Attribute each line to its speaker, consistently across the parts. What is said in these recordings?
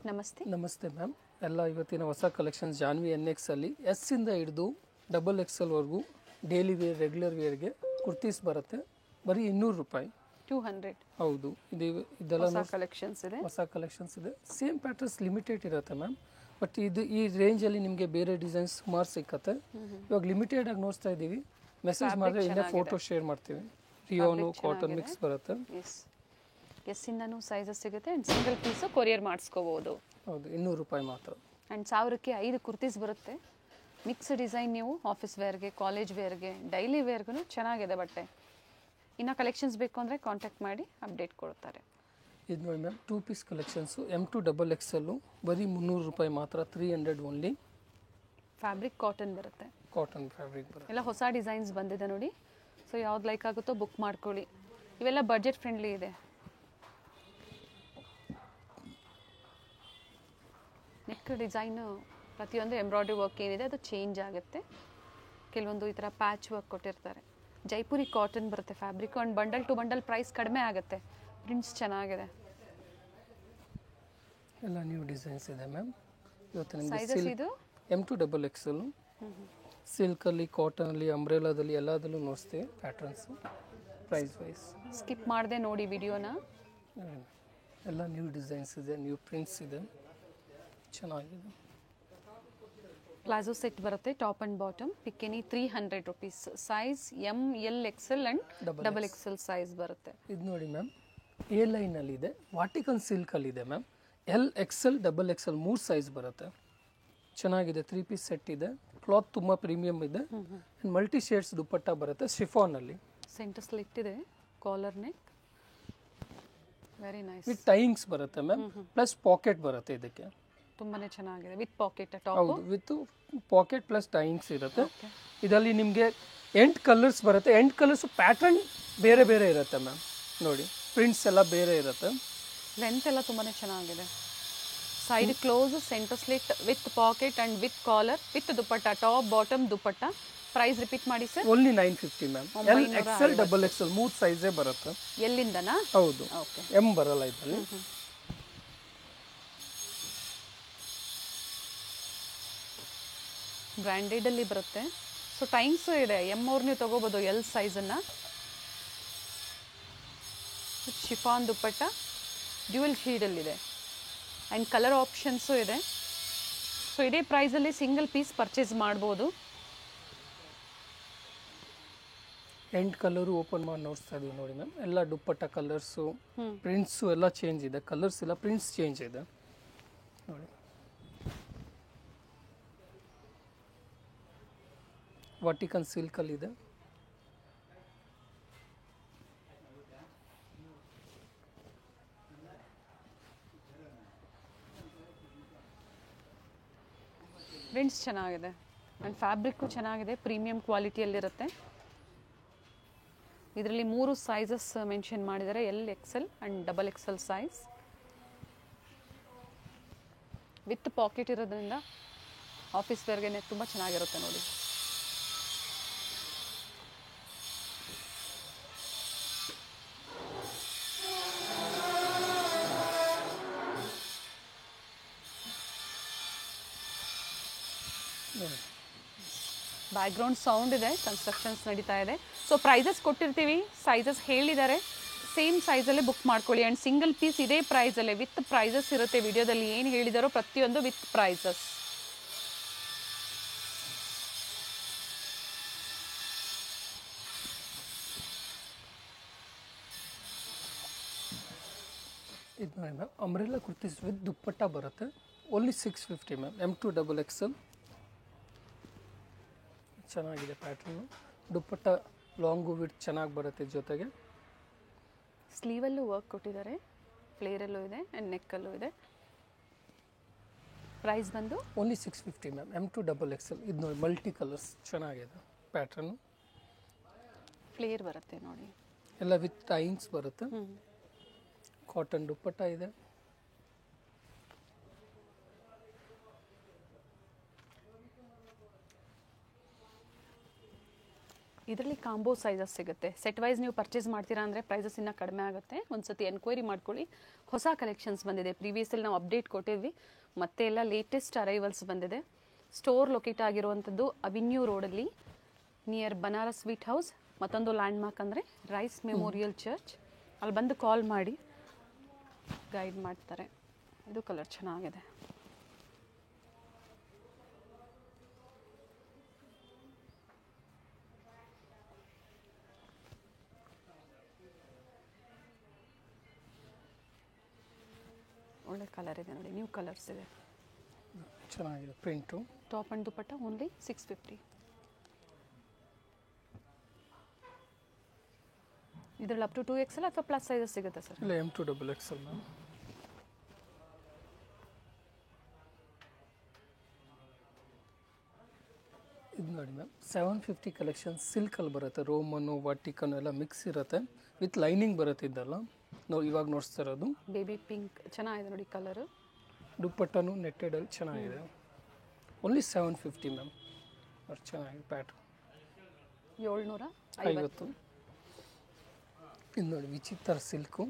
Speaker 1: ನಮಸ್ತೆ.
Speaker 2: ನಮಸ್ತೆ ಮ್ಯಾಮ್. ಎಲ್ಲ ಇವತ್ತಿನ ಹೊಸ ಕಲೆಕ್ಷನ್ಸ್ ಜಾನ್ವಿ NX ಅಲ್ಲಿ ಎಸ್ ಇಂದ ಹಿಡಿದು XXL ವರೆಗೂ ಡೈಲಿ ವೇರ್ ರೆಗ್ಯುಲರ್ ವೇರ್ಗೆ ಕುರ್ತೀಸ್ ಬರುತ್ತೆ. ಬರೀ 200 ರೂಪಾಯಿ.
Speaker 1: 200.
Speaker 2: ಹೌದು, ಇದೆಲ್ಲ
Speaker 1: ಹೊಸ ಕಲೆಕ್ಷನ್ಸ್ ಇದೆ.
Speaker 2: ಹೊಸ ಕಲೆಕ್ಷನ್ಸ್ ಇದೆ. ಸೇಮ್ ಪ್ಯಾಟರ್ನ್ಸ್ ಲಿಮಿಟೆಡ್ ಇರುತ್ತೆ ಮ್ಯಾಮ್. ಬಟ್ ಈ ರೇಂಜಲ್ಲಿ ನಿಮಗೆ ಬೇರೆ ಡಿಸೈನ್ಸ್ ಸುಮಾರು ಸಿಕ್ಕತ್ತೆ. ಇವಾಗ ಲಿಮಿಟೆಡ್ ಆಗಿ ನೋಡ್ತಾ ಇದ್ದೀವಿ. ಮೆಸೇಜ್ ಮಾಡಿದ್ರೆ ಇನ್ನೇ ಫೋಟೋ ಶೇರ್ ಮಾಡ್ತೀವಿ. ರಿಯೋನು ಕಾಟನ್ ಮಿಕ್ಸ್ ಬರುತ್ತೆ.
Speaker 1: ಎಸ್ ಇಂದನೂ ಸೈಜಸ್ ಸಿಗುತ್ತೆ ಆ್ಯಂಡ್ ಸಿಂಗಲ್ ಪೀಸು ಕೊರಿಯರ್ ಮಾಡಿಸ್ಕೋಬೋದು.
Speaker 2: ಹೌದು, 200 ರೂಪಾಯಿ ಮಾತ್ರ.
Speaker 1: ಆ್ಯಂಡ್ 1000ಕ್ಕೆ 5 ಕುರ್ತೀಸ್ ಬರುತ್ತೆ. ಮಿಕ್ಸ್ ಡಿಸೈನ್, ನೀವು ಆಫೀಸ್ ವೇರ್ಗೆ, ಕಾಲೇಜ್ ವೇರ್ಗೆ, ಡೈಲಿ ವೇರ್ಗೂ ಚೆನ್ನಾಗಿದೆ ಬಟ್ಟೆ. ಇನ್ನು ಕಲೆಕ್ಷನ್ಸ್ ಬೇಕು ಅಂದರೆ ಕಾಂಟ್ಯಾಕ್ಟ್ ಮಾಡಿ ಅಪ್ಡೇಟ್ ಕೊಡ್ತಾರೆ.
Speaker 2: ಇದು ನೋಡಿ ma'am, 2 piece collections M2 XXL ಬರೀ 300 ರೂಪಾಯಿ ಮಾತ್ರ. 300 ಓನ್ಲಿ.
Speaker 1: ಫ್ಯಾಬ್ರಿಕ್ ಕಾಟನ್ ಬರುತ್ತೆ.
Speaker 2: ಕಾಟನ್ ಫ್ಯಾಬ್ರಿಕ್ ಬರುತ್ತೆ.
Speaker 1: ಎಲ್ಲ ಹೊಸ ಡಿಸೈನ್ಸ್ ಬಂದಿದೆ ನೋಡಿ. ಸೊ ಯಾವ್ದು ಲೈಕ್ ಆಗುತ್ತೋ ಬುಕ್ ಮಾಡ್ಕೊಳ್ಳಿ. ಇವೆಲ್ಲ ಬಡ್ಜೆಟ್ ಫ್ರೆಂಡ್ಲಿ ಇದೆ. ನೆಕ್ ಡಿಸೈನು ಪ್ರತಿಯೊಂದು ಎಂಬ್ರಾಯ್ಡ್ರಿ ವರ್ಕ್ ಏನಿದೆ ಅದು ಚೇಂಜ್ ಆಗುತ್ತೆ. ಕೆಲವೊಂದು ಈ ಥರ ಪ್ಯಾಚ್ ವರ್ಕ್ ಕೊಟ್ಟಿರ್ತಾರೆ. ಜೈಪುರಿ ಕಾಟನ್ ಬರುತ್ತೆ fabric. And bundle to bundle price ಕಡಿಮೆ ಆಗುತ್ತೆ. ಪ್ರಿಂಟ್ಸ್ ಚೆನ್ನಾಗಿದೆ.
Speaker 2: ಎಲ್ಲ ನ್ಯೂ ಡಿಸೈನ್ಸ್ ಇದೆ ಮ್ಯಾಮ್. ಇವತ್ತು
Speaker 1: ಸೈಜಸ್ ಇದು
Speaker 2: M2 XXL ಸಿಲ್ಕಲ್ಲಿ, ಕಾಟನಲ್ಲಿ, ಅಂಬ್ರೆಲಾದಲ್ಲಿ ಎಲ್ಲದಲ್ಲೂ ನೋಡ್ತೀವಿ ಪ್ಯಾಟರ್ನ್ಸು. ಪ್ರೈಸ್ ವೈಸ್
Speaker 1: ಸ್ಕಿಪ್ ಮಾಡದೆ ನೋಡಿ ವಿಡಿಯೋನ.
Speaker 2: ಎಲ್ಲ ನ್ಯೂ ಡಿಸೈನ್ಸ್ ಇದೆ, ನ್ಯೂ ಪ್ರಿಂಟ್ಸ್ ಇದೆ, ಚೆನ್ನಾಗಿದೆ.
Speaker 1: ಪ್ಲಾಜೋ ಸೆಟ್ ಬರುತ್ತೆ, ಟಾಪ್ ಆ್ಯಂಡ್ ಬಾಟಮ್. ಪಿಕ್ಕೆನಿ 300 rupees. Size M, L, XL and XXL size ಬರುತ್ತೆ.
Speaker 2: ಇದು ನೋಡಿ ಮ್ಯಾಮ್, A ಲೈನಲ್ಲಿ ಇದೆ, ವಾಟಿಕನ್ ಸಿಲ್ಕಲ್ಲಿ ಇದೆ ma'am. L, XL, XXL 3 size ಬರುತ್ತೆ. ಚೆನ್ನಾಗಿದೆ. 3 ಪೀಸ್ ಸೆಟ್ ಇದೆ. ಕ್ಲಾತ್ ತುಂಬ ಪ್ರೀಮಿಯಮ್ ಇದೆ. ಮಲ್ಟಿ ಶೇಡ್ಸ್ ದುಪ್ಪಟ್ಟ ಬರುತ್ತೆ ಶಿಫಾನಲ್ಲಿ.
Speaker 1: ಸೆಂಟರ್ ಸ್ಲಿಟ್ ಇದೆ, collar neck, very nice.
Speaker 2: With tyings ಬರುತ್ತೆ ಮ್ಯಾಮ್. ಪ್ಲಸ್ ಪಾಕೆಟ್ ಬರುತ್ತೆ ಇದಕ್ಕೆ.
Speaker 1: ತುಂಬಾನೇ ಚೆನ್ನಾಗಿದೆ. With pocket top.
Speaker 2: ಹೌದು, ವಿತ್ ಪಾಕೆಟ್ ಪ್ಲಸ್ ಟೈಯಿಂಗ್ಸ್ ಇರುತ್ತೆ. ಇದರಲ್ಲಿ ನಿಮಗೆ 8 ಕಲರ್ಸ್ ಬರುತ್ತೆ. 8 ಕಲರ್ಸ್ ಪ್ಯಾಟರ್ನ್ ಬೇರೆ ಬೇರೆ ಇರುತ್ತೆ ಮ್ಯಾಮ್. ನೋಡಿ, ಪ್ರಿಂಟ್ಸ್ ಎಲ್ಲ ಬೇರೆ ಇರುತ್ತೆ.
Speaker 1: ಲೆಂತ್ ಎಲ್ಲ ತುಂಬಾನೇ ಚೆನ್ನಾಗಿದೆ. Side close, centre slit, with pocket and with collar, with dupatta, top bottom dupatta. Price repeat ಮಾಡಿ sir.
Speaker 2: Only 950 ma'am. L, XL, XXL 3 ಸೈಜೇ ಬರುತ್ತೆ.
Speaker 1: ಎಲ್ಲಿಂದನಾ?
Speaker 2: ಹೌದು, M ಬರಲ್ಲ ಇದರಲ್ಲಿ.
Speaker 1: ಬ್ರ್ಯಾಂಡೆಡ್ ಅಲ್ಲಿ ಬರುತ್ತೆ. ಸೊ ಟೈಮ್ಸು ಇದೆ. M ಅವ್ರು ನೀವು ತಗೋಬೋದು L ಸೈಜನ್ನು. ಶಿಫಾನ್ ದುಪ್ಪಟ್ಟ ಡ್ಯೂಯಲ್ ಶೀಡಲ್ಲಿದೆ ಆ್ಯಂಡ್ ಕಲರ್ ಆಪ್ಷನ್ಸು ಇದೆ. ಸೊ ಇದೇ ಪ್ರೈಸಲ್ಲಿ ಸಿಂಗಲ್ ಪೀಸ್ ಪರ್ಚೇಸ್ ಮಾಡ್ಬೋದು.
Speaker 2: 8 ಕಲರು ಓಪನ್ ಮಾಡಿ ನೋಡ್ತಾ ಇದೀವಿ ನೋಡಿ ಮ್ಯಾಮ್. ಎಲ್ಲ ದುಪ್ಪಟ್ಟ ಕಲರ್ಸು, ಪ್ರಿಂಟ್ಸು ಎಲ್ಲ ಚೇಂಜ್ ಇದೆ. ಕಲರ್ಸ್ ಎಲ್ಲ ಪ್ರಿಂಟ್ಸ್ ಚೇಂಜ್ ಇದೆ ನೋಡಿ. ವಾಟಿಕನ್ ಸಿಲ್ಕಲ್ಲಿದೆ.
Speaker 1: ಪ್ರಿಂಟ್ಸ್ ಚೆನ್ನಾಗಿದೆ ಆ್ಯಂಡ್ ಫ್ಯಾಬ್ರಿಕ್ಕು ಚೆನ್ನಾಗಿದೆ. ಪ್ರೀಮಿಯಂ ಕ್ವಾಲಿಟಿಯಲ್ಲಿರುತ್ತೆ. ಇದರಲ್ಲಿ 3 ಸೈಜಸ್ ಮೆನ್ಷನ್ ಮಾಡಿದ್ದಾರೆ, L, XL and XXL size. With packet ಇರೋದ್ರಿಂದ ಆಫೀಸ್ ವೇರ್ಗೆ ತುಂಬ ಚೆನ್ನಾಗಿರುತ್ತೆ ನೋಡಿ. ಬ್ಯಾಕ್ಗ್ರೌಂಡ್ ಸೌಂಡ್ ಇದೆ, ಕನ್ಸ್ಟ್ರಕ್ಷನ್ಸ್ ನಡೀತಾ ಇದೆ. ಸೊ ಪ್ರೈಸಸ್ ಕೊಟ್ಟಿರ್ತೀವಿ, ಸೈಜಸ್ ಹೇಳಿದ್ದಾರೆ, ಸೇಮ್ ಸೈಜಲ್ಲೇ ಬುಕ್ ಮಾಡ್ಕೊಳ್ಳಿ. ಆ್ಯಂಡ್ ಸಿಂಗಲ್ ಪೀಸ್ ಇದೇ ಪ್ರೈಸಲ್ಲೇ ವಿತ್ ಪ್ರೈಸಸ್ ಇರುತ್ತೆ. ವಿಡಿಯೋದಲ್ಲಿ ಏನು ಹೇಳಿದಾರೋ ಪ್ರತಿಯೊಂದು ವಿತ್ ಪ್ರೈಸಸ್.
Speaker 2: ಇದು ನೋಡಿ ma'am, umbrella kurtis with dupatta ಬರುತ್ತೆ. Only 650 ma'am. M2 XXL ಚೆನ್ನಾಗಿದೆ ಪ್ಯಾಟ್ರನ್ನು. ದುಪ್ಪಟ್ಟ ಲಾಂಗು ವಿಡ್ ಚೆನ್ನಾಗಿ ಬರುತ್ತೆ. ಜೊತೆಗೆ
Speaker 1: ಸ್ಲೀವಲ್ಲೂ ವರ್ಕ್ ಕೊಟ್ಟಿದ್ದಾರೆ, ಫ್ಲೇರಲ್ಲೂ ಇದೆ ಆ್ಯಂಡ್ ನೆಕ್ಕಲ್ಲೂ ಇದೆ. ಪ್ರೈಸ್ ಬಂದು
Speaker 2: ಓನ್ಲಿ 650 ಮ್ಯಾಮ್. M2 XXL. ಇದು ನೋಡಿ, ಮಲ್ಟಿ ಕಲರ್ಸ್ ಚೆನ್ನಾಗಿದೆ ಪ್ಯಾಟ್ರನ್ನು.
Speaker 1: ಫ್ಲೇರ್ ಬರುತ್ತೆ ನೋಡಿ.
Speaker 2: ಎಲ್ಲ ವಿತ್ ಟೈಯಿಂಗ್ಸ್ ಬರುತ್ತೆ. ಕಾಟನ್ ದುಪ್ಪಟ್ಟ ಇದೆ.
Speaker 1: ಇದರಲ್ಲಿ ಕಾಂಬೋ ಸೈಜಸ್ ಸಿಗುತ್ತೆ. ಸೆಟ್ ವೈಸ್ ನೀವು ಪರ್ಚೇಸ್ ಮಾಡ್ತೀರಾ ಅಂದರೆ ಪ್ರೈಸಸ್ ಇನ್ನೂ ಕಡಿಮೆ ಆಗುತ್ತೆ. ಒಂದ್ಸತಿ ಎನ್ಕ್ವೈರಿ ಮಾಡ್ಕೊಳ್ಳಿ. ಹೊಸ ಕಲೆಕ್ಷನ್ಸ್ ಬಂದಿದೆ. ಪ್ರೀವಿಯಸ್ಸಲ್ಲಿ ನಾವು ಅಪ್ಡೇಟ್ ಕೊಟ್ಟಿದ್ವಿ, ಮತ್ತೆ ಎಲ್ಲ ಲೇಟೆಸ್ಟ್ ಅರೈವಲ್ಸ್ ಬಂದಿದೆ. ಸ್ಟೋರ್ ಲೊಕೇಟ್ ಆಗಿರುವಂಥದ್ದು ಅವಿನ್ಯೂ ರೋಡಲ್ಲಿ ನಿಯರ್ ಬನಾರಸ್ ಸ್ವೀಟ್ ಹೌಸ್. ಮತ್ತೊಂದು ಲ್ಯಾಂಡ್ ಮಾರ್ಕ್ ಅಂದರೆ ರೈಸ್ ಮೆಮೋರಿಯಲ್ ಚರ್ಚ್. ಅಲ್ಲಿ ಬಂದು ಕಾಲ್ ಮಾಡಿ ಗೈಡ್ ಮಾಡ್ತಾರೆ. ಇದು ಕಲರ್ ಚೆನ್ನಾಗಿದೆ. ಒಳ್ಳೆ ಕಲರ್ ಇದೆ ನೋಡಿ, ನ್ಯೂ ಕಲರ್ಸ್ ಇದೆ.
Speaker 2: ಚೆನ್ನಾಗಿದೆ print.
Speaker 1: Top and dupatta only 650. ಇದರಲ್ಲಿ ಅಪ್ ಟು 2XL ಅಥವಾ ಪ್ಲಸ್ ಸೈಜಸ್ ಸಿಗುತ್ತೆ ಸರ್?
Speaker 2: ಇಲ್ಲ, M2XL ಮ್ಯಾಮ್. ಇದು ನೋಡಿ ಮ್ಯಾಮ್, 750 ಕಲೆಕ್ಷನ್ ಸಿಲ್ಕಲ್ಲಿ ಬರುತ್ತೆ. ರೋಮನ್ನು ವಾಟಿಕನ್ನು ಎಲ್ಲ ಮಿಕ್ಸ್ ಇರುತ್ತೆ, ವಿತ್ ಲೈನಿಂಗ್ ಬರುತ್ತೆ. ಇದೆಲ್ಲ ಇವಾಗ ನೋಡ್ತಾ ಇರೋದು
Speaker 1: ಬೇಬಿ ಪಿಂಕ್ ಚೆನ್ನಾಗಿದೆ ನೋಡಿ ಕಲರು.
Speaker 2: ದುಪ್ಪಟ್ಟನು ನೆಟ್ಟೆಡಲ್ಲಿ ಚೆನ್ನಾಗಿದೆ. Only 750 ma'am. ಅಷ್ಟು ಚೆನ್ನಾಗಿದೆ ಪ್ಯಾಟ್ರನ್.
Speaker 1: 750.
Speaker 2: ಇದು ನೋಡಿ ವಿಚಿತ್ರ ಸಿಲ್ಕು,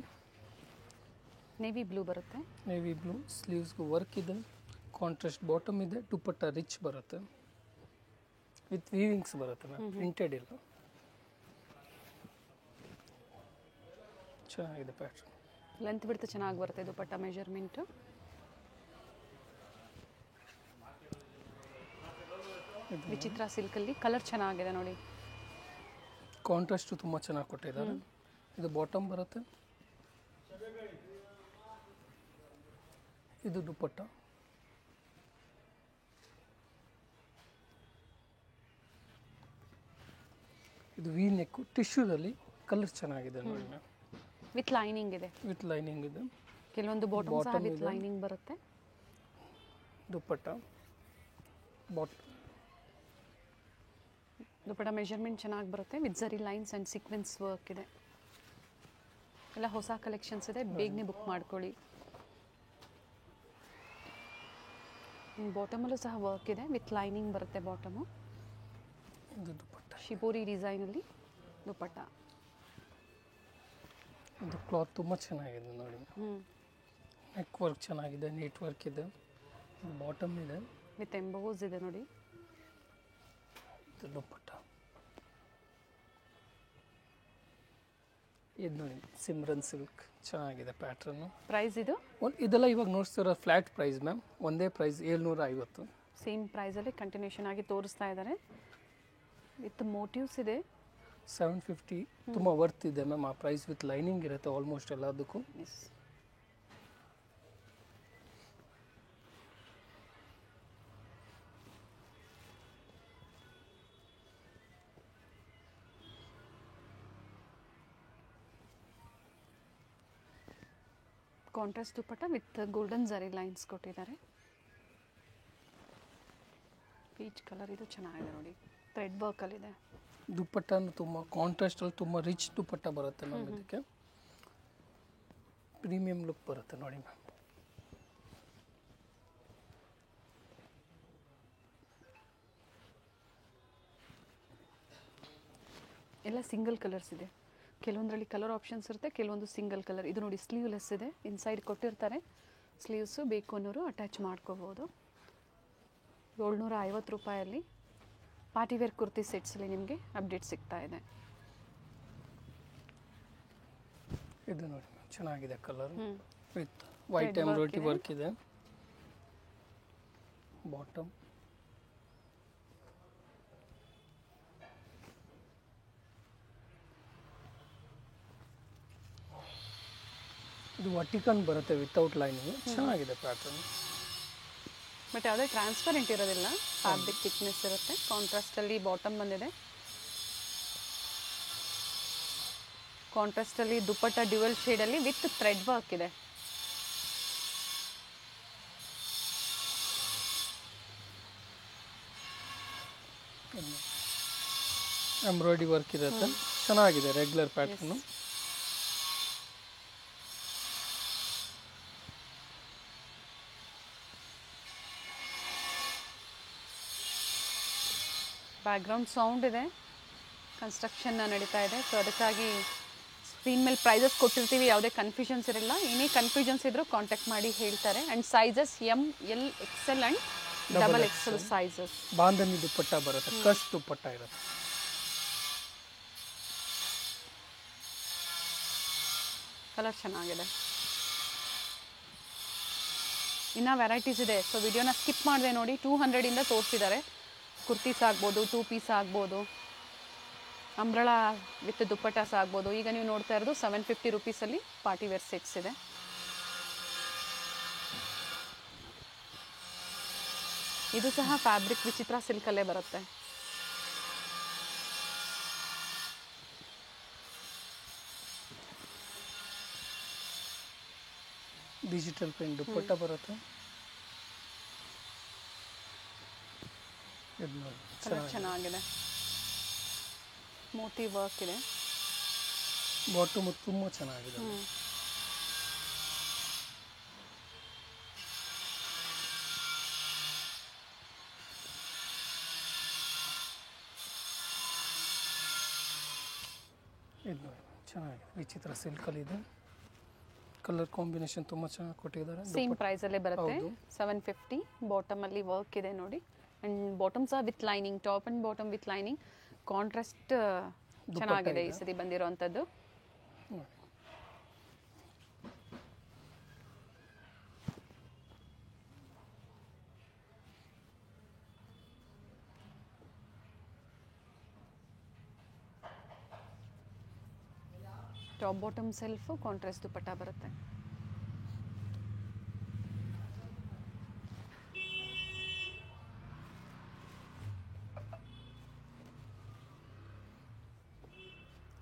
Speaker 1: ನೇವಿ ಬ್ಲೂ ಬರುತ್ತೆ.
Speaker 2: ನೇವಿ ಬ್ಲೂ, ಸ್ಲೀವ್ಸ್ಗೂ ವರ್ಕ್ ಇದೆ, ಕಾಂಟ್ರಾಸ್ಟ್ ಬಾಟಮ್ ಇದೆ, ದುಪ್ಪಟ್ಟ ರಿಚ್ ಬರುತ್ತೆ, ವಿತ್ ವೀವಿಂಗ್ಸ್ ಬರುತ್ತೆ ಮ್ಯಾಮ್, ಪ್ರಿಂಟೆಡ್ ಇಲ್ಲ. ಚೆನ್ನಾಗಿದೆ ಪ್ಯಾಟ್ರನ್.
Speaker 1: ಲೆಂತ್ ಬಿಡ್ತು ಚೆನ್ನಾಗಿ ಬರುತ್ತೆ ದುಪಟ್ಟ ಮೆಜರ್ಮೆಂಟು. ವಿಚಿತ್ರ ಸಿಲ್ಕಲ್ಲಿ ಕಲರ್ ಚೆನ್ನಾಗಿದೆ ನೋಡಿ.
Speaker 2: ಕಾಂಟ್ರಾಸ್ಟು ತುಂಬ ಚೆನ್ನಾಗಿ ಕೊಟ್ಟಿದ್ದಾರೆ. ಇದು ಬಾಟಮ್ ಬರುತ್ತೆ, ಇದು ದುಪ್ಪಟ್ಟ. ಇದು ವಿ ನೆಕ್ಕು, ಟಿಶ್ಯೂದಲ್ಲಿ ಕಲರ್ ಚೆನ್ನಾಗಿದೆ ನೋಡಿ ಮ್ಯಾಮ್.
Speaker 1: ವಿತ್ ಲೈನಿಂಗ್ ಇದೆ.
Speaker 2: ವಿತ್ ಲೈನಿಂಗ್ ಇದೆ.
Speaker 1: ಕೆಲವೊಂದು ಬಾಟಮ್ ಸಹ ವಿತ್ ಲೈನಿಂಗ್ ಬರುತ್ತೆ.
Speaker 2: ದುಪ್ಪಟ್ಟ
Speaker 1: ದುಪಟ್ಟ ಮೆಜರ್ಮೆಂಟ್ ಚೆನ್ನಾಗಿ ಬರುತ್ತೆ. With zari lines and sequence work ಇದೆ. ಎಲ್ಲ ಹೊಸ ಕಲೆಕ್ಷನ್ಸ್ ಇದೆ, ಬೇಗನೆ ಬುಕ್ ಮಾಡ್ಕೊಳ್ಳಿ. ಬಾಟಮಲ್ಲೂ ಸಹ ವರ್ಕ್ ಇದೆ, ವಿತ್ ಲೈನಿಂಗ್ ಬರುತ್ತೆ ಬಾಟಮು.
Speaker 2: ಇದು ದುಪ್ಪಟ್ಟ,
Speaker 1: ಶಿಬೋರಿ ಡಿಸೈನಲ್ಲಿ ದುಪಟ್ಟ.
Speaker 2: ಇದು ಕ್ಲಾತ್ ತುಂಬ ಚೆನ್ನಾಗಿದೆ ನೋಡಿ. ನೆಕ್ ವರ್ಕ್ ಚೆನ್ನಾಗಿದೆ, ನೀಟ್ ವರ್ಕ್ ಇದೆ. ಬಾಟಮ್ ಇದೆ,
Speaker 1: ವಿತ್ ಎಂಬೋಸ್ ಇದೆ ನೋಡಿ.
Speaker 2: ಇದು ದುಪ್ಪಟ್ಟ. ಇದು ನೋಡಿ ಸಿಮ್ರನ್ ಸಿಲ್ಕ್, ಚೆನ್ನಾಗಿದೆ ಪ್ಯಾಟ್ರನ್ನು.
Speaker 1: ಪ್ರೈಸ್ ಇದು
Speaker 2: ಇದೆಲ್ಲ ಇವಾಗ ನೋಡ್ತಿರೋ ಫ್ಲ್ಯಾಟ್ ಪ್ರೈಸ್ ಮ್ಯಾಮ್. ಒಂದೇ ಪ್ರೈಸ್ 750.
Speaker 1: ಸೇಮ್ ಪ್ರೈಸಲ್ಲಿ ಕಂಟಿನ್ಯೂಷನ್ ಆಗಿ ತೋರಿಸ್ತಾ ಇದ್ದಾರೆ. ವಿತ್ ಮೋಟಿವ್ಸ್ ಇದೆ.
Speaker 2: 750 ತುಂಬ ವರ್ತ್ ಇದೆ ಮ್ಯಾಮ್. ಆ ಪ್ರೈಸ್ ವಿತ್ ಲೈನಿಂಗ್ ಇರುತ್ತೆ ಆಲ್ಮೋಸ್ಟ್ ಎಲ್ಲದಕ್ಕೂ.
Speaker 1: Yes. Contrast dupatta with golden zari lines ಕೊಟ್ಟಿದ್ದಾರೆ. ಪೀಚ್ ಕಲರ್, ಇದು ಚೆನ್ನಾಗಿದೆ ನೋಡಿ, ಥ್ರೆಡ್ ವರ್ಕಲ್ಲಿದೆ.
Speaker 2: ದುಪ್ಪಟ್ಟನು ತುಂಬ ಕಾಂಟ್ರಾಸ್ಟಲ್ಲಿ ತುಂಬ ರಿಚ್ ದುಪ್ಪಟ್ಟ ಬರುತ್ತೆ ಮ್ಯಾಮ್. ಇದಕ್ಕೆ ಪ್ರೀಮಿಯಂ ಲುಕ್ ಬರುತ್ತೆ ನೋಡಿ ಮ್ಯಾಮ್.
Speaker 1: ಎಲ್ಲ ಸಿಂಗಲ್ ಕಲರ್ಸ್ ಇದೆ. ಕೆಲವೊಂದರಲ್ಲಿ ಕಲರ್ ಆಪ್ಷನ್ಸ್ ಇರುತ್ತೆ, ಕೆಲವೊಂದು ಸಿಂಗಲ್ ಕಲರ್. ಇದು ನೋಡಿ ಸ್ಲೀವ್ಲೆಸ್ ಇದೆ, ಇನ್ಸೈಡ್ ಕೊಟ್ಟಿರ್ತಾರೆ. ಸ್ಲೀವ್ಸು ಬೇಕು ಅನ್ನೋರು ಅಟ್ಯಾಚ್ ಮಾಡ್ಕೋಬೋದು. 750 ರೂಪಾಯಲ್ಲಿ ಪಾರ್ಟಿವೇರ್ ಕುರ್ತಿ ಸೆಟ್ಸಲ್ಲಿ ನಿಮಗೆ ಅಪ್ಡೇಟ್ ಸಿಗ್ತಾ ಇದೆ.
Speaker 2: ಇದು ನೋಡಿ ಚೆನ್ನಾಗಿದೆ colour, with white embroidery work ಇದೆ. ಬಾಟಮ್ ಇದು ವರ್ಟಿಕನ್ ಬರುತ್ತೆ ವಿತೌಟ್ ಲೈನಿಂಗ್. ಚೆನ್ನಾಗಿದೆ ಪ್ಯಾಟರ್ನ್.
Speaker 1: ಬಟ್ ಯಾವುದೇ ಟ್ರಾನ್ಸ್ಪರೆಂಟ್ ಇರೋದಿಲ್ಲ, ಫ್ಯಾಬ್ರಿಕ್ ಥಿಕ್ನೆಸ್ ಇರುತ್ತೆ. ಕಾಂಟ್ರಾಸ್ಟಲ್ಲಿ ಬಾಟಮ್ ಬಂದಿದೆ. ಕಾಂಟ್ರಾಸ್ಟಲ್ಲಿ ದುಪ್ಪಟ್ಟ ಡ್ಯುಯಲ್ ಶೇಡಲ್ಲಿ ವಿತ್ ಥ್ರೆಡ್ ವರ್ಕ್ ಇದೆ.
Speaker 2: ಎಂಬ್ರಾಯ್ಡ್ರಿ ವರ್ಕ್ ಇರುತ್ತೆ, ಚೆನ್ನಾಗಿದೆ ರೆಗ್ಯುಲರ್ ಪ್ಯಾಟರ್ನು.
Speaker 1: ಬ್ಯಾಕ್ಗ್ರೌಂಡ್ ಸೌಂಡ್ ಇದೆ. ಕನ್ಸ್ಟ್ರಕ್ಷನ್ ನಡೀತಾ ಇದೆ. ಸೊ ಅದಕ್ಕಾಗಿ ಸ್ಕ್ರೀನ್ ಮೇಲೆ ಪ್ರೈಸಸ್ ಕೊಟ್ಟಿರ್ತೀವಿ, ಯಾವುದೇ ಕನ್ಫ್ಯೂಷನ್ಸ್ ಇರಲ್ಲ. ಏನೇ ಕನ್ಫ್ಯೂಷನ್ಸ್ ಇದ್ರೂ ಕಾಂಟ್ಯಾಕ್ಟ್ ಮಾಡಿ ಹೇಳ್ತಾರೆ. And sizes ML XL and XXL sizes.
Speaker 2: Bandhani dupatta ಬರುತ್ತೆ, ಕಸ್ ದುಪ್ಪಟ್ಟ ಇರುತ್ತೆ.
Speaker 1: ಕಲರ್ ಚೆನ್ನಾಗಿದೆ. ಇನ್ನೂ ವೆರೈಟೀಸ್ ಇದೆ. ಸೊ ವಿಡಿಯೋನ ಸ್ಕಿಪ್ ಮಾಡಿದೆ ನೋಡಿ. 200ಇಂದ ತೋರಿಸಿದ್ದಾರೆ. ಕುರ್ತೀಸ್ ಆಗ್ಬೋದು, 2 ಪೀಸ್ ಆಗ್ಬೋದು, ಅಂಬ್ರಳಾ ವಿತ್ ದುಪ್ಪಟಾಸ್ ಆಗ್ಬೋದು. ಈಗ ನೀವು ನೋಡ್ತಾ ಇರೋದು 750 ರುಪೀಸಲ್ಲಿ ಪಾರ್ಟಿ ವೇರ್ ಸೆಟ್ಸ್ ಇದೆ. ಇದು ಸಹ ಫ್ಯಾಬ್ರಿಕ್ ವಿಚಿತ್ರ ಸಿಲ್ಕಲ್ಲೇ ಬರುತ್ತೆ.
Speaker 2: ಡಿಜಿಟಲ್ ಪ್ರಿಂಟ್ ದುಪ್ಪಟ್ಟ ಬರುತ್ತೆ.
Speaker 1: ಕಲರ್ ಚೆನ್ನಾಗಿದೆ. ಮೋತಿ ವರ್ಕ್ ಇದೆ.
Speaker 2: ಬಾಟಮ್ ತುಂಬ ಚೆನ್ನಾಗಿದೆ. ಇದು ನೋಡಿ ಚೆನ್ನಾಗಿದೆ, ವಿಚಿತ್ರ ಸಿಲ್ಕಲ್ಲಿ ಇದೆ. ಕಲರ್ ಕಾಂಬಿನೇಷನ್ ತುಂಬ ಚೆನ್ನಾಗಿ ಕೊಟ್ಟಿದ್ದಾರೆ.
Speaker 1: ಸೇಮ್ ಪ್ರೈಸಲ್ಲೇ ಬರುತ್ತೆ. 750. ಬಾಟಮಲ್ಲಿ ವರ್ಕ್ ಇದೆ ನೋಡಿ. ಆ್ಯಂಡ್ ಬಾಟಮ್ ಸಹ with lining, top and bottom with lining. Contrast ಚೆನ್ನಾಗಿದೆ ಈ ಸತಿ ಬಂದಿರೋವಂಥದ್ದು. Top bottom self contrast dupatta ಬರುತ್ತೆ.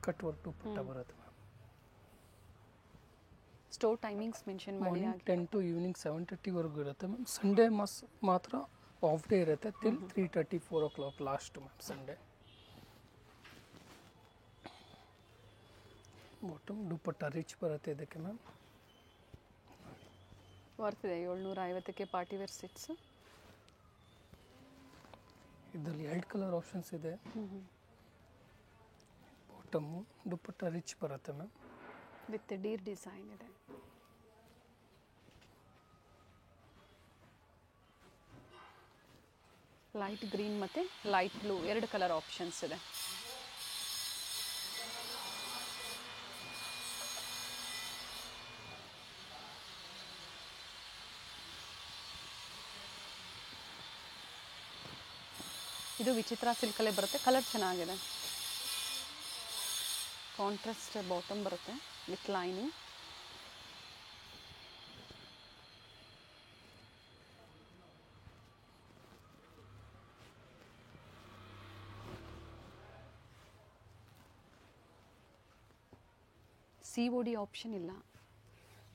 Speaker 2: ಕಟ್ ವರ್ಕ್ ದುಪ್ಪಟ್ಟ ಬರುತ್ತೆ.
Speaker 1: ಸ್ಟೋರ್ ಟೈಮಿಂಗ್ಸ್ ಮೆನ್ಷನ್ ಮಾಡಿ.
Speaker 2: ಮಾರ್ನಿಂಗ್ 10 to ಈವ್ನಿಂಗ್ 7:30ವರೆಗೂ ಇರುತ್ತೆ ಮ್ಯಾಮ್. ಸಂಡೇ ಮಾತ್ರ ಆಫ್ ಡೇ ಇರುತ್ತೆ till 3:30 4 o'clock last ma'am Sunday. Bottom dupatta rich ಬರುತ್ತೆ ಇದಕ್ಕೆ ಮ್ಯಾಮ್.
Speaker 1: ವರ್ಕ್ ಇದೆ. 750ಕ್ಕೆ ಪಾರ್ಟಿ ವೇರ್ ಸೆಟ್ಸ್.
Speaker 2: ಇದರಲ್ಲಿ 2 ಕಲರ್ ಆಪ್ಷನ್ಸ್ ಇದೆ. ಬಾಟಮು ದುಪ್ಪಟ್ಟ ರಿಚ್ ಬರುತ್ತೆ ಮ್ಯಾಮ್.
Speaker 1: ವಿತ್ ಡೀರ್ ಡಿಸೈನ್ ಇದೆ. ಲೈಟ್ ಗ್ರೀನ್ ಮತ್ತು ಲೈಟ್ ಬ್ಲೂ 2 ಕಲರ್ ಆಪ್ಷನ್ಸ್ ಇದೆ. ಇದು ವಿಚಿತ್ರ ಸಿಲ್ಕಲ್ಲೇ ಬರುತ್ತೆ. ಕಲರ್ ಚೆನ್ನಾಗಿದೆ. ಕಾಂಟ್ರಾಸ್ಟ್ ಬಾಟಮ್ ಬರುತ್ತೆ ವಿತ್ ಲೈನಿಂಗ್. COD ಆಪ್ಷನ್ ಇಲ್ಲ.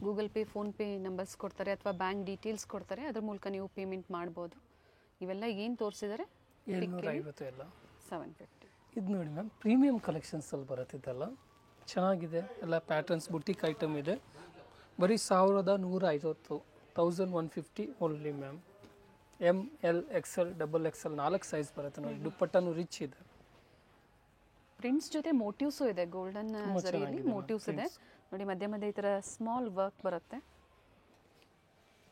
Speaker 1: ಗೂಗಲ್ ಪೇ, ಫೋನ್ಪೇ ನಂಬರ್ಸ್ ಕೊಡ್ತಾರೆ ಅಥವಾ ಬ್ಯಾಂಕ್ ಡೀಟೇಲ್ಸ್ ಕೊಡ್ತಾರೆ. ಅದ್ರ ಮೂಲಕ ನೀವು ಪೇಮೆಂಟ್ ಮಾಡ್ಬೋದು. ಇವೆಲ್ಲ ಏನು ತೋರಿಸಿದ್ದಾರೆ
Speaker 2: 750 ಎಲ್ಲ
Speaker 1: 750.
Speaker 2: ಇದು ನೋಡಿ ಮ್ಯಾಮ್, ಪ್ರೀಮಿಯಂ ಕಲೆಕ್ಷನ್ಸಲ್ಲಿ ಬರುತ್ತಿದ್ದಲ್ಲ, ಚೆನ್ನಾಗಿದೆ. ಎಲ್ಲ ಪ್ಯಾಟರ್ನ್ಸ್ ಬುಟಿಕ್ ಐಟಮ್ ಇದೆ. ಬರೀ 1150, 1150 only ma'am. ML XL XXL 4 size ಬರುತ್ತೆ ನೋಡಿ. ದುಪ್ಪಟ್ಟನು ರಿಚ್ ಇದೆ.
Speaker 1: ಪ್ರಿಂಟ್ಸ್ ಜೊತೆ ಮೋಟಿವ್ಸು ಇದೆ. ಗೋಲ್ಡನ್ ಜರಿಯಲ್ಲಿ ಮೋಟಿವ್ಸ್ ಇದೆ ನೋಡಿ. ಮಧ್ಯೆ ಮಧ್ಯೆ ಈ ಥರ ಸ್ಮಾಲ್ ವರ್ಕ್ ಬರುತ್ತೆ.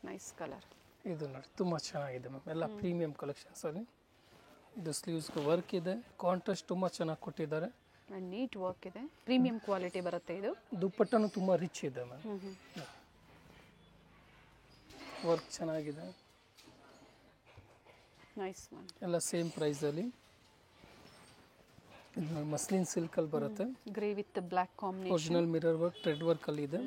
Speaker 1: Nice colour.
Speaker 2: ಇದು ನೋಡಿ ತುಂಬ ಚೆನ್ನಾಗಿದೆ ಮ್ಯಾಮ್. ಎಲ್ಲ ಪ್ರೀಮಿಯಂ ಕಲೆಕ್ಷನ್ಸಲ್ಲಿ. ಇದು ಸ್ಲೀವ್ಸ್ಗೆ ವರ್ಕ್ ಇದೆ. ಕಾಂಟ್ರಾಸ್ಟ್ ತುಂಬ ಚೆನ್ನಾಗಿ ಕೊಟ್ಟಿದ್ದಾರೆ.
Speaker 1: ಆ್ಯಂಡ್ ನೀಟ್ ವರ್ಕ್ ಇದೆ. ಪ್ರೀಮಿಯಂ ಕ್ವಾಲಿಟಿ ಬರುತ್ತೆ ಇದು.
Speaker 2: ದುಪ್ಪಟ್ಟನು ತುಂಬ ರಿಚ್ ಇದೆ ಮ್ಯಾಮ್. ವರ್ಕ್ ಚೆನ್ನಾಗಿದೆ.
Speaker 1: Nice ma'am.
Speaker 2: ಎಲ್ಲ ಸೇಮ್ ಪ್ರೈಸಲ್ಲಿ. ಇದು ಮಸ್ಲಿನ್ ಸಿಲ್ಕಲ್ಲಿ ಬರುತ್ತೆ.
Speaker 1: Grey with black combination.
Speaker 2: Original mirror work thread ವರ್ಕಲ್ಲಿ ಇದೆ.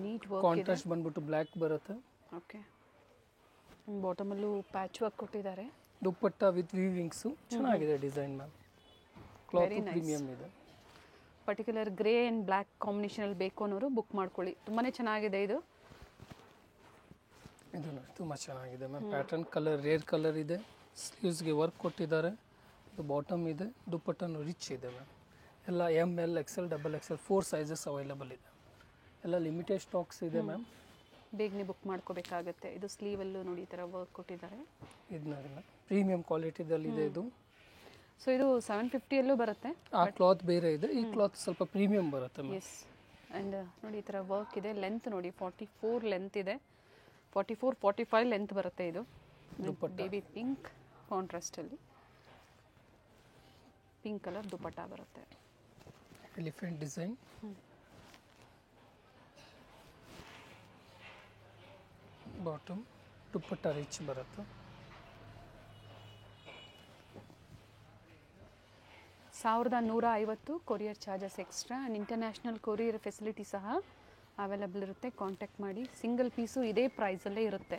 Speaker 1: Neat work.
Speaker 2: ಕಾಂಟ್ರಾಸ್ಟ್ ಬಂದ್ಬಿಟ್ಟು ಬ್ಲ್ಯಾಕ್ ಬರುತ್ತೆ.
Speaker 1: ಓಕೆ. ಬಾಟಮಲ್ಲೂ ಪ್ಯಾಚ್ ವರ್ಕ್ ಕೊಟ್ಟಿದ್ದಾರೆ.
Speaker 2: ದುಪ್ಪಟ್ಟ ವಿತ್ ವೀವಿಂಗ್ಸು ಚೆನ್ನಾಗಿದೆ ಡಿಸೈನ್ ಮ್ಯಾಮ್. ಕ್ಲಾತ್ ಪ್ರೀಮಿಯಂ ಇದೆ.
Speaker 1: ಪರ್ಟಿಕ್ಯುಲರ್ ಗ್ರೇ ಆ್ಯಂಡ್ ಬ್ಲ್ಯಾಕ್ ಕಾಂಬಿನೇಷನಲ್ಲಿ ಬೇಕು ಅನ್ನೋರು ಬುಕ್ ಮಾಡ್ಕೊಳ್ಳಿ. ತುಂಬಾ ಚೆನ್ನಾಗಿದೆ ಇದು.
Speaker 2: ಇದು ನೋಡಿ ತುಂಬ ಚೆನ್ನಾಗಿದೆ ma'am. Pattern colour rare colour ಇದೆ. ಸ್ಲೀವ್ಸ್ಗೆ ವರ್ಕ್ ಕೊಟ್ಟಿದ್ದಾರೆ. ಇದು ಬಾಟಮ್ ಇದೆ. ದುಪ್ಪಟ್ಟನು ರಿಚ್ ಇದೆ ಮ್ಯಾಮ್. ಎಲ್ಲ ML XL XXL 4 sizes available ಇದೆ. ಎಲ್ಲ ಲಿಮಿಟೆಡ್ ಸ್ಟಾಕ್ಸ್ ಇದೆ ಮ್ಯಾಮ್.
Speaker 1: ಬೇಗನೆ ಬುಕ್ ಮಾಡ್ಕೋಬೇಕಾಗತ್ತೆ. ಇದು ಸ್ಲೀವಲ್ಲೂ ನೋಡಿ ಈ ಥರ ವರ್ಕ್ ಕೊಟ್ಟಿದ್ದಾರೆ.
Speaker 2: ಇದು ನೋಡಿ ಮ್ಯಾಮ್, ಪ್ರೀಮಿಯಂ ಕ್ವಾಲಿಟಿದಲ್ಲಿದೆ ಇದು.
Speaker 1: ಸೊ ಇದು 750ಯಲ್ಲೂ ಬರುತ್ತೆ.
Speaker 2: ಆ ಕ್ಲಾತ್ ಬೇರೆ ಇದೆ, ಈ ಕ್ಲಾತ್ ಸ್ವಲ್ಪ ಪ್ರೀಮಿಯಂ ಬರುತ್ತೆ ಮ್ಯಾಮ್.
Speaker 1: ಎಸ್. ಆ್ಯಂಡ್ ನೋಡಿ ಈ ಥರ ವರ್ಕ್ ಇದೆ. ಲೆಂತ್ ನೋಡಿ 44 ಲೆಂತ್ ಇದೆ, 44-45 ಲೆಂತ್ ಬರುತ್ತೆ ಇದು. ಬೇಬಿ ಪಿಂಕ್ ಕಾಂಟ್ರಾಸ್ಟಲ್ಲಿ ಪಿಂಕ್ ಕಲರ್ ದುಪಟ್ಟ ಬರುತ್ತೆ.
Speaker 2: Elephant design, bottom, dupatta rich ಬರುತ್ತೆ.
Speaker 1: 1150 courier charges extra and international courier facility ಸಹ ಅವೈಲಬಲ್ ಇರುತ್ತೆ. ಕಾಂಟ್ಯಾಕ್ಟ್ ಮಾಡಿ. ಸಿಂಗಲ್ ಪೀಸು ಇದೇ ಪ್ರೈಸಲ್ಲೇ ಇರುತ್ತೆ.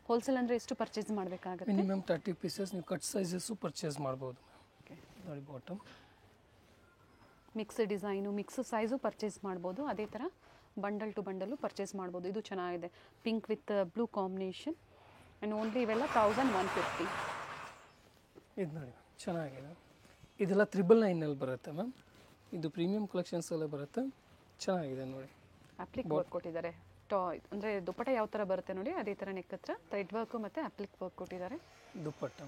Speaker 1: ಹೋಲ್ಸೇಲ್ ಅಂದರೆ ಎಷ್ಟು ಪರ್ಚೇಸ್ ಮಾಡಬೇಕಾಗುತ್ತೆ?
Speaker 2: ಮಿನಿಮಮ್ 30 ಪೀಸಸ್ ನೀವು ಕಟ್ ಸೈಜಸ್ಸು ಪರ್ಚೇಸ್ ಮಾಡ್ಬೋದು.
Speaker 1: ಓಕೆ.
Speaker 2: ನೋಡಿ bottom,
Speaker 1: mix design mix size purchase ಮಾಡ್ಬೋದು. ಅದೇ ಥರ ಬಂಡಲ್ ಟು ಬಂಡಲು ಪರ್ಚೇಸ್ ಮಾಡ್ಬೋದು. ಇದು ಚೆನ್ನಾಗಿದೆ, pink with blue combination and only ಇವೆಲ್ಲ 1150.
Speaker 2: ಇದು ನೋಡಿ ಚೆನ್ನಾಗಿದೆ. ಇದೆಲ್ಲ 999 ಬರುತ್ತೆ ಮ್ಯಾಮ್. ಇದು ಪ್ರೀಮಿಯಂ ಕಲೆಕ್ಷನ್ಸ್ ಎಲ್ಲ ಬರುತ್ತೆ, ಚೆನ್ನಾಗಿದೆ ನೋಡಿ.
Speaker 1: ಅಪ್ಲಿಕ್ ವರ್ಕ್ ಕೊಟ್ಟಿದ್ದಾರೆ. ಅಂದರೆ ದುಪ್ಪಟ್ಟ ಯಾವ ಥರ ಬರುತ್ತೆ ನೋಡಿ ಅದೇ ಥರ ನೆಕ್ ಹತ್ರ ಥ್ರೆಡ್ ವರ್ಕು ಮತ್ತು ಅಪ್ಲಿಕ್ ವರ್ಕ್ ಕೊಟ್ಟಿದ್ದಾರೆ.
Speaker 2: Dupatta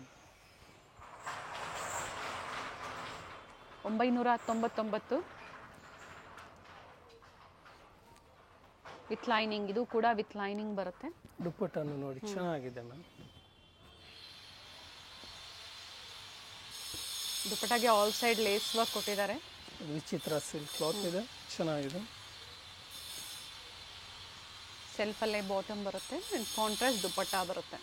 Speaker 1: 999 with lining. ಇದು ಕೂಡ ವಿತ್ ಲೈನಿಂಗ್ ಬರುತ್ತೆ.
Speaker 2: ದುಪ್ಪಟ್ಟನ್ನು ನೋಡಿ ಚೆನ್ನಾಗಿದೆ ಮ್ಯಾಮ್.
Speaker 1: ದುಪ್ಪಟ್ಟಾಗೆ ಆಲ್ ಸೈಡ್ ಲೇಸ್ ವರ್ಕ್ ಕೊಟ್ಟಿದ್ದಾರೆ.
Speaker 2: ವಿಚಿತ್ರ ಸಿಲ್ಕ್ ಕ್ಲಾತ್ ಇದೆ, ಚೆನ್ನಾಗಿದೆ.
Speaker 1: ಸೆಲ್ಫಲ್ಲೇ ಬಾಟಮ್ ಬರುತ್ತೆ ಆ್ಯಂಡ್ ಕಾಂಟ್ರಾಸ್ಟ್ ದುಪ್ಪಟ್ಟ ಬರುತ್ತೆ.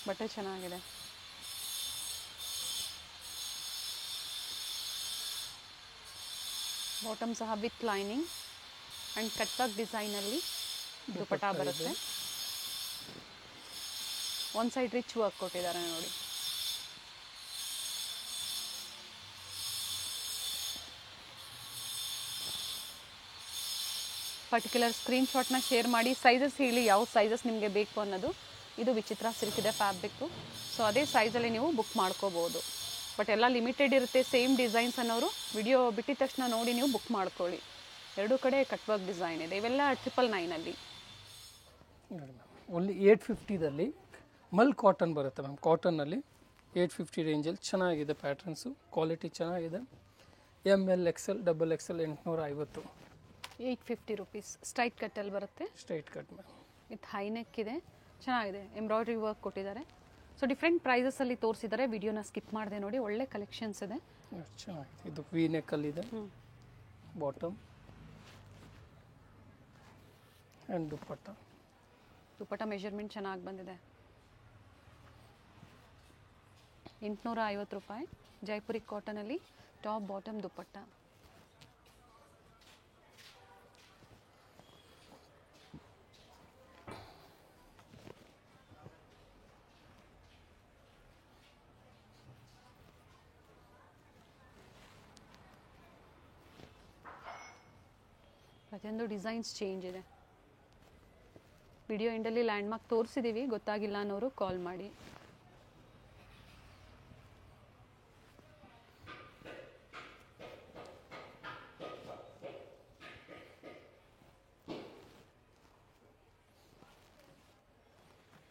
Speaker 1: ಬಟ್ಟೆ ಚೆನ್ನಾಗಿದೆ. ಬಾಟಮ್ ಸಹ with lining and cut work ಡಿಸೈನಲ್ಲಿ ದುಪ್ಪಟ್ಟ ಬರುತ್ತೆ. ಒಂದು ಸೈಡ್ ರಿಚ್ ವರ್ಕ್ ಕೊಟ್ಟಿದ್ದಾರೆ ನೋಡಿ. ಪರ್ಟಿಕ್ಯುಲರ್ ಸ್ಕ್ರೀನ್ಶಾಟ್ನ ಶೇರ್ ಮಾಡಿ. ಸೈಜಸ್ ಹೇಳಿ ಯಾವ ಸೈಜಸ್ ನಿಮಗೆ ಬೇಕು ಅನ್ನೋದು. ಇದು ವಿಚಿತ್ರ ಸಿಲ್ಕ್ ಇದೆ ಫ್ಯಾಬ್ರಿಕ್ಕು, ಸೊ ಅದೇ ಸೈಜಲ್ಲಿ ನೀವು ಬುಕ್ ಮಾಡ್ಕೋಬೋದು. ಬಟ್ ಎಲ್ಲ ಲಿಮಿಟೆಡ್ ಇರುತ್ತೆ. ಸೇಮ್ ಡಿಸೈನ್ಸ್ ಅನ್ನೋರು ವಿಡಿಯೋ ಬಿಟ್ಟಿದ ತಕ್ಷಣ ನೋಡಿ ನೀವು ಬುಕ್ ಮಾಡ್ಕೊಳ್ಳಿ. ಎರಡೂ ಕಡೆ ಕಟ್ ವರ್ಕ್ ಡಿಸೈನ್ ಇದೆ. ಇವೆಲ್ಲ 999ಅಲ್ಲಿ.
Speaker 2: ಓನ್ಲಿ 850ದಲ್ಲಿ ಮಲ್ ಕಾಟನ್ ಬರುತ್ತೆ ಮ್ಯಾಮ್. ಕಾಟನ್ನಲ್ಲಿ 850 ರೇಂಜಲ್ಲಿ ಚೆನ್ನಾಗಿದೆ. ಪ್ಯಾಟ್ರನ್ಸು ಕ್ವಾಲಿಟಿ ಚೆನ್ನಾಗಿದೆ. ML XL XXL 850.
Speaker 1: 850 rupees. Straight ಕಟ್ಟಲ್ಲಿ ಬರುತ್ತೆ.
Speaker 2: Straight cut ma'am.
Speaker 1: With high neck ಇದೆ, ಚೆನ್ನಾಗಿದೆ. ಎಂಬ್ರಾಯ್ಡ್ರಿ ವರ್ಕ್ ಕೊಟ್ಟಿದ್ದಾರೆ. ಸೊ ಡಿಫ್ರೆಂಟ್ ಪ್ರೈಸಸಲ್ಲಿ ತೋರಿಸಿದ್ದಾರೆ. ವಿಡಿಯೋನ ಸ್ಕಿಪ್ ಮಾಡಿದೆ ನೋಡಿ. ಒಳ್ಳೆ ಕಲೆಕ್ಷನ್ಸ್ ಇದೆ,
Speaker 2: ಚೆನ್ನಾಗಿದೆ. ಇದು ವಿ ನೆಕ್ಕಲ್ಲಿದೆ. Bottom and dupatta.
Speaker 1: Dupatta measurement ಚೆನ್ನಾಗಿ ಬಂದಿದೆ. 850 ರೂಪಾಯಿ. ಜೈಪುರಿ ಕಾಟನಲ್ಲಿ ಟಾಪ್ ಬಾಟಮ್ ದುಪ್ಪಟ್ಟ. ಪ್ರತಿಯೊಂದು ಡಿಸೈನ್ಸ್ ಚೇಂಜ್ ಇದೆ. ವಿಡಿಯೋ ಎಂಡಲ್ಲಿ ಲ್ಯಾಂಡ್ ಮಾರ್ಕ್ ತೋರಿಸಿದ್ದೀವಿ, ಗೊತ್ತಾಗಿಲ್ಲ ಅನ್ನೋರು ಕಾಲ್ ಮಾಡಿ.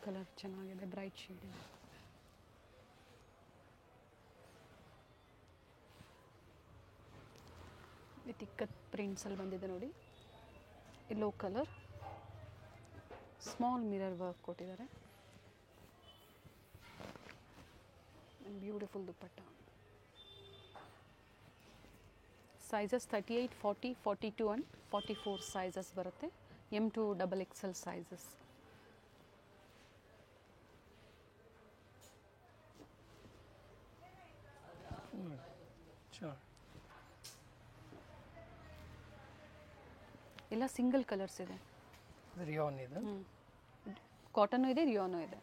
Speaker 1: ಕಲರ್ ಚೆನ್ನಾಗಿದೆ, ಬ್ರೈಟ್ ಶೇಡ್ ಇದೆ. ವಿತ್ ಇಕ್ಕತ್ ಪ್ರಿಂಟ್ಸಲ್ಲಿ ಬಂದಿದೆ ನೋಡಿ. Yellow colour, small mirror work ಕೊಟ್ಟಿದ್ದಾರೆ. Beautiful dupatta. Sizes 38, 40, 42 and 44 sizes ಬರುತ್ತೆ. M to XXL sizes. ಎಲ್ಲ ಸಿಂಗಲ್ ಕಲರ್ಸ್ ಇದೆ.
Speaker 2: ರಿಯಾನ್ ಇದೆ,
Speaker 1: ಕಾಟನ್ನು ಇದೆ, ರಿಯಾನು ಇದೆ.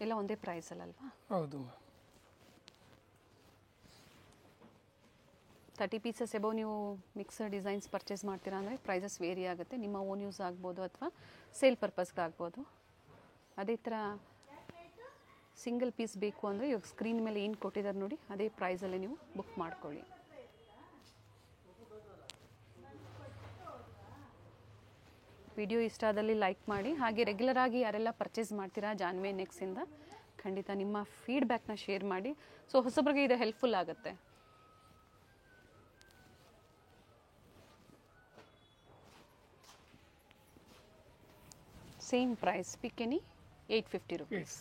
Speaker 1: ಎಲ್ಲ ಒಂದೇ ಪ್ರೈಸಲ್ಲಲ್ವಾ?
Speaker 2: ಹೌದು.
Speaker 1: 30 ಪೀಸಸ್ ಎಬೋ ನೀವು ಮಿಕ್ಸರ್ ಡಿಸೈನ್ಸ್ ಪರ್ಚೇಸ್ ಮಾಡ್ತೀರಾ ಅಂದರೆ ಪ್ರೈಸಸ್ ವೇರಿ ಆಗುತ್ತೆ. ನಿಮ್ಮ ಓನ್ ಯೂಸ್ ಆಗ್ಬೋದು ಅಥವಾ ಸೇಲ್ ಪರ್ಪಸ್ಗಾಗ್ಬೋದು. ಅದೇ ಥರ ಸಿಂಗಲ್ ಪೀಸ್ ಬೇಕು ಅಂದರೆ ಇವಾಗ ಸ್ಕ್ರೀನ್ ಮೇಲೆ ಏನು ಕೊಟ್ಟಿದ್ದಾರೆ ನೋಡಿ, ಅದೇ ಪ್ರೈಸಲ್ಲಿ ನೀವು ಬುಕ್ ಮಾಡ್ಕೊಳ್ಳಿ. ವಿಡಿಯೋ ಇಷ್ಟ ಆದಲ್ಲಿ ಲೈಕ್ ಮಾಡಿ. ಹಾಗೆ ರೆಗ್ಯುಲರ್ ಆಗಿ ಯಾರೆಲ್ಲ ಪರ್ಚೇಸ್ ಮಾಡ್ತೀರಾ ಜಾನ್ವಿ ನೆಕ್ಸಿಂದ ಖಂಡಿತ ನಿಮ್ಮ ಫೀಡ್ಬ್ಯಾಕ್ನ ಶೇರ್ ಮಾಡಿ. ಸೊ ಹೊಸಬ್ರಿಗೆ ಇದು ಹೆಲ್ಪ್ಫುಲ್ ಆಗುತ್ತೆ. Same price, pick any 850 rupees.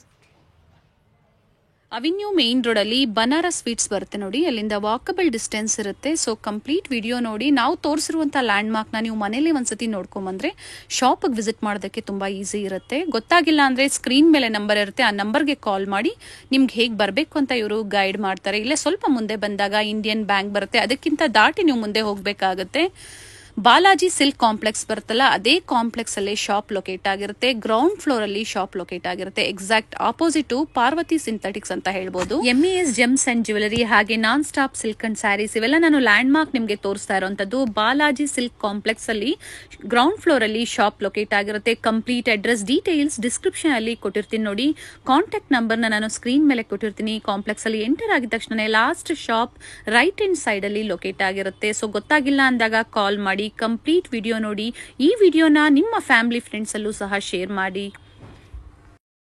Speaker 1: Avenue main ರೋಡಲ್ಲಿ ಬನಾರಸ್ ಸ್ವೀಟ್ಸ್ ಬರುತ್ತೆ ನೋಡಿ, ಅಲ್ಲಿಂದ ವಾಕಬಲ್ ಡಿಸ್ಟೆನ್ಸ್ ಇರುತ್ತೆ. ಸೊ ಕಂಪ್ಲೀಟ್ ವಿಡಿಯೋ ನೋಡಿ. ನಾವು ತೋರಿಸಿರುವಂಥ ಲ್ಯಾಂಡ್ ಮಾರ್ಕ್ನ ನೀವು ಮನೇಲಿ ಒಂದ್ಸತಿ ನೋಡ್ಕೊಂಬಂದ್ರೆ ಶಾಪಿಗೆ ವಿಸಿಟ್ ಮಾಡೋದಕ್ಕೆ ತುಂಬ ಈಸಿ ಇರುತ್ತೆ. ಗೊತ್ತಾಗಿಲ್ಲ ಅಂದರೆ ಸ್ಕ್ರೀನ್ ಮೇಲೆ ನಂಬರ್ ಇರುತ್ತೆ, ಆ ನಂಬರ್ಗೆ ಕಾಲ್ ಮಾಡಿ ನಿಮ್ಗೆ ಹೇಗೆ ಬರಬೇಕು ಅಂತ ಇವರು ಗೈಡ್ ಮಾಡ್ತಾರೆ. ಇಲ್ಲೇ ಸ್ವಲ್ಪ ಮುಂದೆ ಬಂದಾಗ ಇಂಡಿಯನ್ ಬ್ಯಾಂಕ್ ಬರುತ್ತೆ, ಅದಕ್ಕಿಂತ ದಾಟಿ ನೀವು ಮುಂದೆ ಹೋಗಬೇಕಾಗುತ್ತೆ. ಬಾಲಾಜಿ ಸಿಲ್ಕ್ ಕಾಂಪ್ಲೆಕ್ಸ್ ಬರುತ್ತಲ್ಲ, ಅದೇ ಕಾಂಪ್ಲೆಕ್ಸ್ ಅಲ್ಲಿ ಶಾಪ್ ಲೊಕೇಟ್ ಆಗಿರುತ್ತೆ. ಗ್ರೌಂಡ್ ಫ್ಲೋರ್ ಅಲ್ಲಿ ಶಾಪ್ ಲೊಕೇಟ್ ಆಗಿರುತ್ತೆ. ಎಕ್ಸಾಕ್ಟ್ ಆಪೋಸಿಟ್ ಪಾರ್ವತಿ ಸಿಂಥೆಟಿಕ್ಸ್ ಅಂತ ಹೇಳ್ಬೋದು. MES ಜೆಮ್ಸ್ ಅಂಡ್ ಜ್ಯುವೆಲರಿ ಹಾಗೆ non stop silk and saris ಇವೆಲ್ಲ ನಾನು ಲ್ಯಾಂಡ್ ಮಾರ್ಕ್ ನಿಮಗೆ ತೋರಿಸ್ತಾ ಇರುವಂತದ್ದು. ಬಾಲಾಜಿ ಸಿಲ್ಕ್ ಕಾಂಪ್ಲೆಕ್ಸ್ ಅಲ್ಲಿ ಗ್ರೌಂಡ್ ಫ್ಲೋರ್ ಅಲ್ಲಿ ಶಾಪ್ ಲೊಕೇಟ್ ಆಗಿರುತ್ತೆ. ಕಂಪ್ಲೀಟ್ ಅಡ್ರೆಸ್ ಡೀಟೇಲ್ಸ್ ಡಿಸ್ಕ್ರಿಪ್ಷನ್ ಅಲ್ಲಿ ಕೊಟ್ಟಿರ್ತೀನಿ ನೋಡಿ. ಕಾಂಟ್ಯಾಕ್ಟ್ ನಂಬರ್ ನಾನು ಸ್ಕ್ರೀನ್ ಮೇಲೆ ಕೊಟ್ಟಿರ್ತೀನಿ. ಕಾಂಪ್ಲೆಕ್ಸ್ ಅಲ್ಲಿ ಎಂಟರ್ ಆಗಿದ ತಕ್ಷಣ last shop right hand side ಅಲ್ಲಿ ಲೊಕೇಟ್ ಆಗಿರುತ್ತೆ. ಸೊ ಗೊತ್ತಾಗಿಲ್ಲ ಅಂದಾಗ ಕಾಲ್ ಮಾಡಿ. ಕಂಪ್ಲೀಟ್ ವಿಡಿಯೋ ನೋಡಿ. ಈ ವಿಡಿಯೋನ ನಿಮ್ಮ ಫ್ಯಾಮಿಲಿ ಫ್ರೆಂಡ್ಸ್ ಅಲ್ಲೂ ಸಹ ಶೇರ್ ಮಾಡಿ.